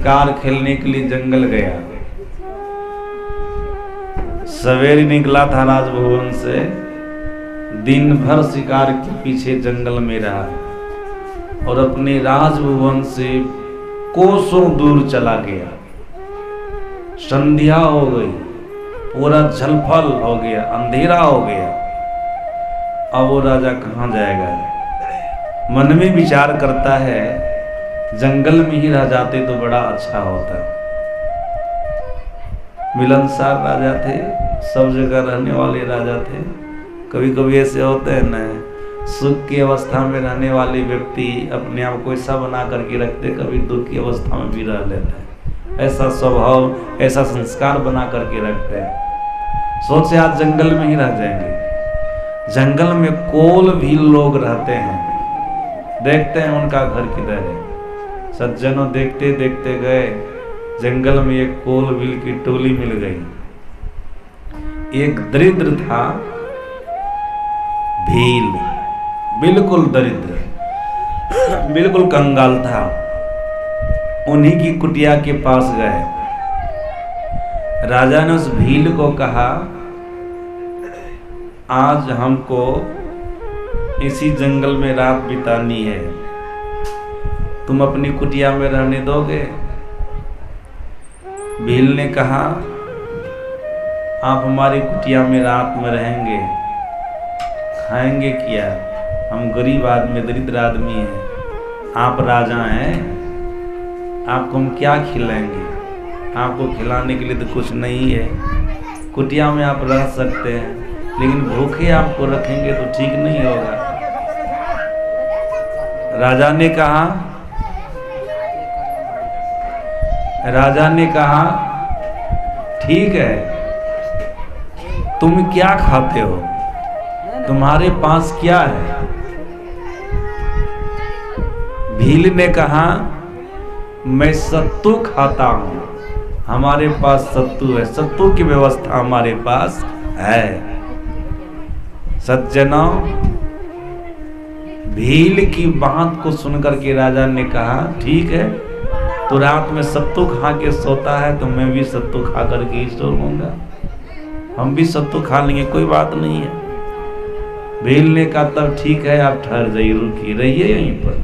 शिकार खेलने के लिए जंगल गया। सवेरे निकला था राजभवन से, दिन भर शिकार के पीछे जंगल में रहा और अपने राजभवन से कोसों दूर चला गया। संध्या हो गई, पूरा झलफल हो गया, अंधेरा हो गया। अब वो राजा कहाँ जाएगा? मन में विचार करता है जंगल में ही रह जाते तो बड़ा अच्छा होता। मिलनसार राजा थे, सब जगह रहने वाले राजा थे। कभी कभी ऐसे होते हैं ना, सुख की अवस्था में रहने वाले व्यक्ति अपने आप को ऐसा बना करके रखते, कभी दुख की अवस्था में भी रह लेते हैं। ऐसा स्वभाव, ऐसा संस्कार बना करके रखते हैं। सोचे आज जंगल में ही रह जाएंगे। जंगल में कोल भी लोग रहते हैं, देखते हैं उनका घर किधर है। सज्जनों देखते देखते गए, जंगल में एक कोल भील की टोली मिल गई। एक दरिद्र था, भील, बिल्कुल दरिद्र, बिल्कुल कंगाल था। उन्हीं की कुटिया के पास गए। राजा ने उस भील को कहा, आज हमको इसी जंगल में रात बितानी है, तुम अपनी कुटिया में रहने दोगे? भील ने कहा, आप हमारी कुटिया में रात में रहेंगे, खाएंगे क्या? हम गरीब आदमी, दरिद्र आदमी हैं, आप राजा हैं, आपको हम क्या खिलाएंगे? आपको खिलाने के लिए तो कुछ नहीं है। कुटिया में आप रह सकते हैं, लेकिन भूखे आपको रखेंगे तो ठीक नहीं होगा। राजा ने कहा ठीक है, तुम क्या खाते हो? तुम्हारे पास क्या है? भील ने कहा, मैं सत्तू खाता हूं, हमारे पास सत्तू है, सत्तू की व्यवस्था हमारे पास है। सज्जनों, भील की बात को सुनकर के राजा ने कहा, ठीक है, तो रात में सत्तू खा के सोता है तो मैं भी सत्तू खा करके ही सो लूंगा, हम भी सत्तू खा लेंगे, कोई बात नहीं है। भील ने कहा, तब ठीक है, आप ठहर जाइए, रुकिए, रहिए यहीं पर।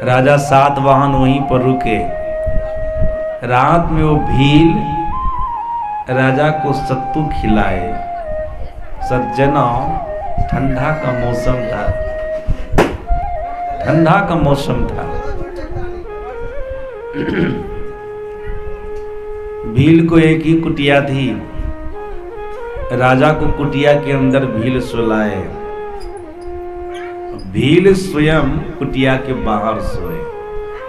राजा सातवाहन वहीं पर रुके। रात में वो भील राजा को सत्तू खिलाए। सज्जनों, ठंडा का मौसम था, ठंडा का मौसम था। भील को एक ही कुटिया थी। राजा को कुटिया के अंदर भील सुलाए। भील स्वयं कुटिया के बाहर सोए,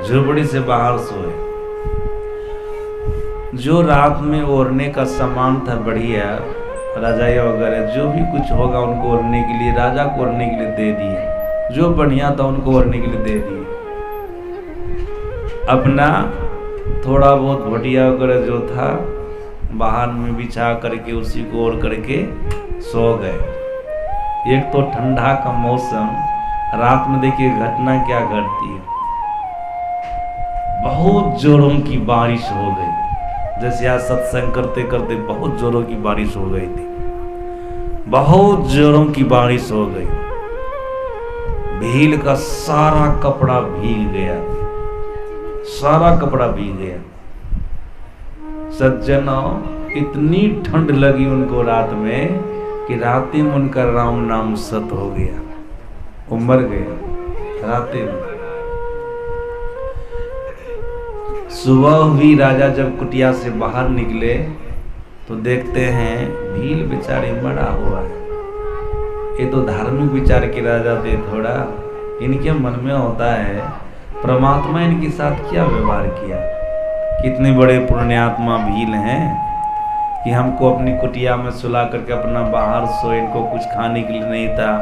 झोपड़ी से बाहर सोए। जो रात में ओढ़ने का सामान था बढ़िया, रजाई वगैरह जो भी कुछ होगा उनको ओढ़ने के लिए, राजा को ओढ़ने के लिए दे दिए। जो बढ़िया था उनको ओढ़ने के लिए दे दिए। अपना थोड़ा बहुत भटिया वगैरह जो था बाहर में बिछा करके उसी को ओढ़ करके सो गए। एक तो ठंडा का मौसम, रात में देखिए घटना क्या घटती है, बहुत जोरों की बारिश हो गई। जैसे आज सत्संग करते करते बहुत जोरों की बारिश हो गई थी, बहुत जोरों की बारिश हो गई। भील का सारा कपड़ा भीग गया, सारा कपड़ा भीग गया। सज्जनों, इतनी ठंड लगी उनको रात में कि रातें में उनका राम नाम सत हो गया, वो मर गया रातें में। सुबह हुई, राजा जब कुटिया से बाहर निकले तो देखते हैं भील बेचारे मरा हुआ है। ये तो धार्मिक विचार के राजा थे। थोड़ा इनके मन में होता है परमात्मा इनके साथ क्या व्यवहार किया। कितने बड़े पुण्यात्मा भील हैं कि हमको अपनी कुटिया में सुला करके अपना बाहर सोए, इनको कुछ खाने के लिए नहीं था।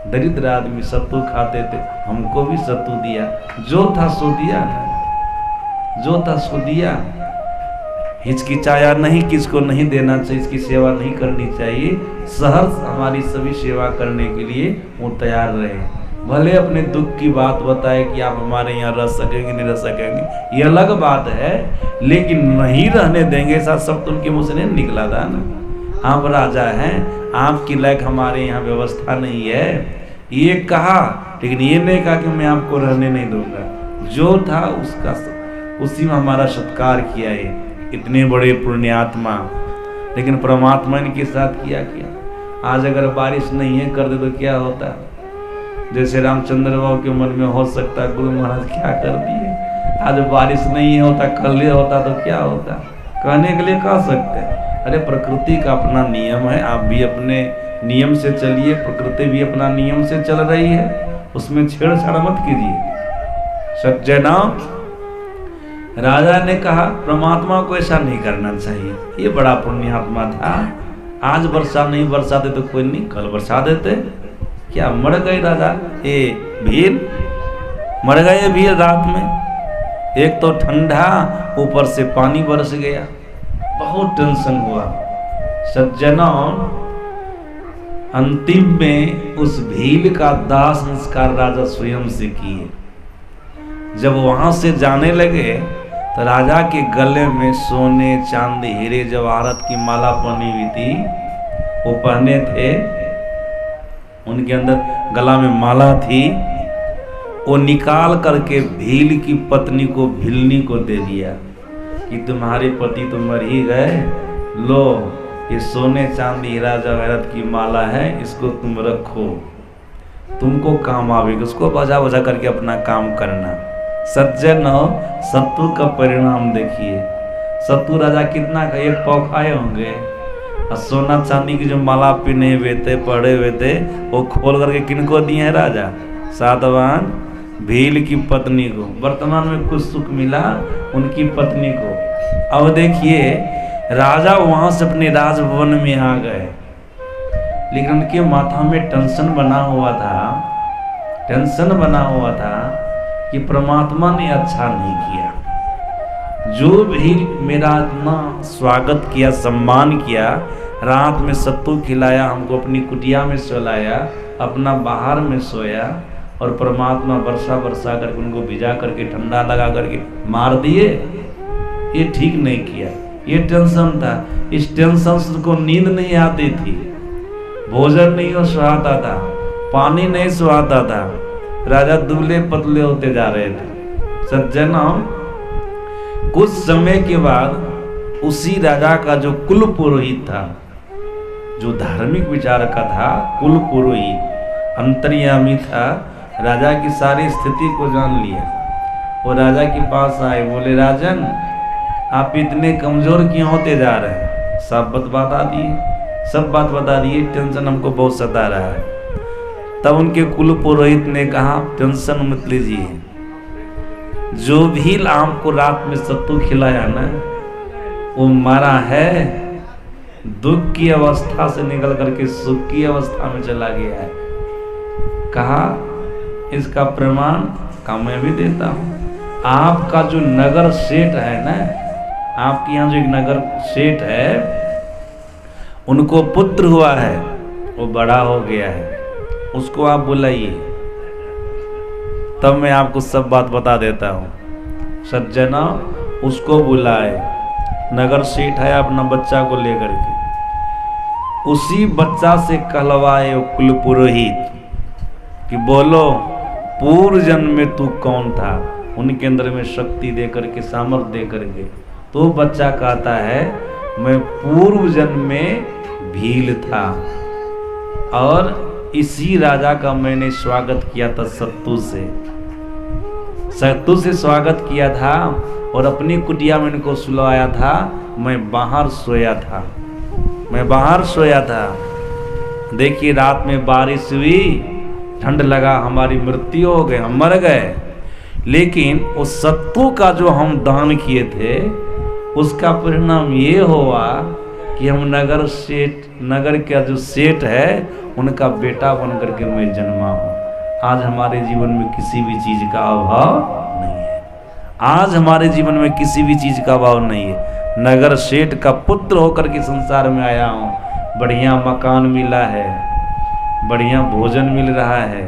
दरिद्र आदमी सत्तू खाते थे, हमको भी सत्तू दिया, जो था सो दिया ना, जो था सो दिया। हिचकिचाया नहीं, किसको नहीं देना चाहिए, इसकी सेवा नहीं करनी चाहिए। सहर्ष हमारी सभी सेवा करने के लिए वो तैयार रहे। भले अपने दुख की बात बताए कि आप हमारे यहाँ रह सकेंगे नहीं रह सकेंगे, ये अलग बात है, लेकिन नहीं रहने देंगे ऐसा शब्द उनके मुँह से नहीं निकला था ना। आप राजा हैं, आपकी लायक हमारे यहाँ व्यवस्था नहीं है, ये कहा, लेकिन ये नहीं कहा कि मैं आपको रहने नहीं दूंगा। जो था उसका उसी में हमारा सत्कार किया है, इतने बड़े पुण्यात्मा। लेकिन परमात्मा इनके साथ किया क्या। आज अगर बारिश नहीं है कर दे तो क्या होता, जैसे रामचंद्र बाबू के मन में हो सकता गुरु महाराज क्या कर दिए, आज बारिश नहीं होता कल होता तो क्या होता, कहने के लिए कह सकते हैं। अरे प्रकृति का अपना नियम है, आप भी अपने नियम से चलिए, प्रकृति भी अपना नियम से चल रही है, उसमें छेड़छाड़ मत कीजिए। सज्जनों, राजा ने कहा परमात्मा को ऐसा नहीं करना चाहिए, ये बड़ा पुण्यात्मा था, आज वर्षा नहीं बरसाते तो कोई नहीं, कल बरसा देते। क्या मर गए राजा, ये भील मर गए, भील रात में, एक तो ठंडा ऊपर से पानी बरस गया, बहुत टेंशन हुआ। सज्जनों, अंतिम में उस भील का दाह संस्कार राजा स्वयं से किए। जब वहां से जाने लगे तो राजा के गले में सोने चांदी हीरे जवाहरात की माला पहनी हुई थी, वो पहने थे, उनके अंदर गला में माला थी, वो निकाल करके भील की पत्नी को भिलनी को दे दिया कि तुम्हारे पति तो मर ही गए, लो ये सोने चांदी हीरा जवाहरात की माला है, इसको तुम रखो, तुमको काम आवेगा, उसको बजा बजा करके अपना काम करना। सज्जन शत्रु का परिणाम देखिए, शत्रु राजा कितना का एक पाव खाए होंगे, और सोना चांदी की जो माला पिने हुए थे पड़े हुए थे वो खोल करके किनको दिए हैं राजा, साधवान भील की पत्नी को। वर्तमान में कुछ सुख मिला उनकी पत्नी को। अब देखिए राजा वहां से अपने राजभवन में आ गए, लेकिन उनके माथा में टेंशन बना हुआ था कि परमात्मा ने अच्छा नहीं किया। जो भी मेरा इतना स्वागत किया, सम्मान किया, रात में सत्तू खिलाया, हमको अपनी कुटिया में सुलाया, अपना बाहर में सोया, और परमात्मा वर्षा करके उनको भिजा करके ठंडा लगा करके मार दिए, ये ठीक नहीं किया। ये टेंशन था, इस टेंशन से को नींद नहीं आती थी, भोजन नहीं सुहाता था, पानी नहीं सुहाता था, राजा दुबले पतले होते जा रहे थे। सज्जनों, कुछ समय के बाद उसी राजा का जो कुल पुरोहित था, जो धार्मिक विचार का था, कुल पुरोहित अंतर्यामी था, राजा की सारी स्थिति को जान लिया। वो राजा के पास आए, बोले राजन आप इतने कमजोर क्यों होते जा रहे हैं, सब बात बता दिए, टेंशन हमको बहुत सता रहा है। तब उनके कुल पुरोहित ने कहा टेंशन मत लीजिए, जो भी आपको रात में सत्तू खिलाया ना वो मारा है, दुख की अवस्था से निकल करके सुख की अवस्था में चला गया है। कहा इसका प्रमाण का मैं भी देता हूँ। आपका जो नगर सेठ है ना, आपके यहाँ जो एक नगर सेठ है, उनको पुत्र हुआ है, वो बड़ा हो गया है, उसको आप बुलाइए, तब मैं आपको सब बात बता देता हूँ। सज्जना उसको बुलाए, नगर सेठ है अपना बच्चा को लेकर के, उसी बच्चा से कहलवाए वो कुल पुरोहित कि बोलो पूर्व जन्म में तू कौन था, उनके अंदर में शक्ति दे करके, सामर्थ्य दे करके। तो बच्चा कहता है मैं पूर्व जन्म में भील था, और इसी राजा का मैंने स्वागत किया था, सत्तू से स्वागत किया था, और अपनी कुटिया में इनको सुलवाया था। मैं बाहर सोया था। देखिए रात में बारिश हुई, ठंड लगा, हमारी मृत्यु हो गई, हम मर गए, लेकिन उस सत्तू का जो हम दान किए थे उसका परिणाम ये हुआ कि हम नगर का जो सेठ है उनका बेटा बन करके मैं जन्मा हूँ। आज हमारे जीवन में किसी भी चीज का अभाव नहीं है, आज हमारे जीवन में किसी भी चीज का अभाव नहीं है। नगर सेठ का पुत्र होकर के संसार में आया हूँ, बढ़िया मकान मिला है, बढ़िया भोजन मिल रहा है,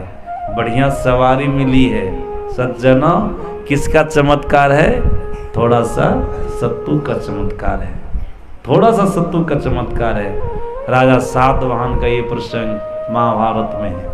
बढ़िया सवारी मिली है। सज्जनों, किसका चमत्कार है? थोड़ा सा सत्तू का चमत्कार है, थोड़ा सा सत्तू का चमत्कार है। राजा सातवाहन का ये प्रसंग महाभारत में है।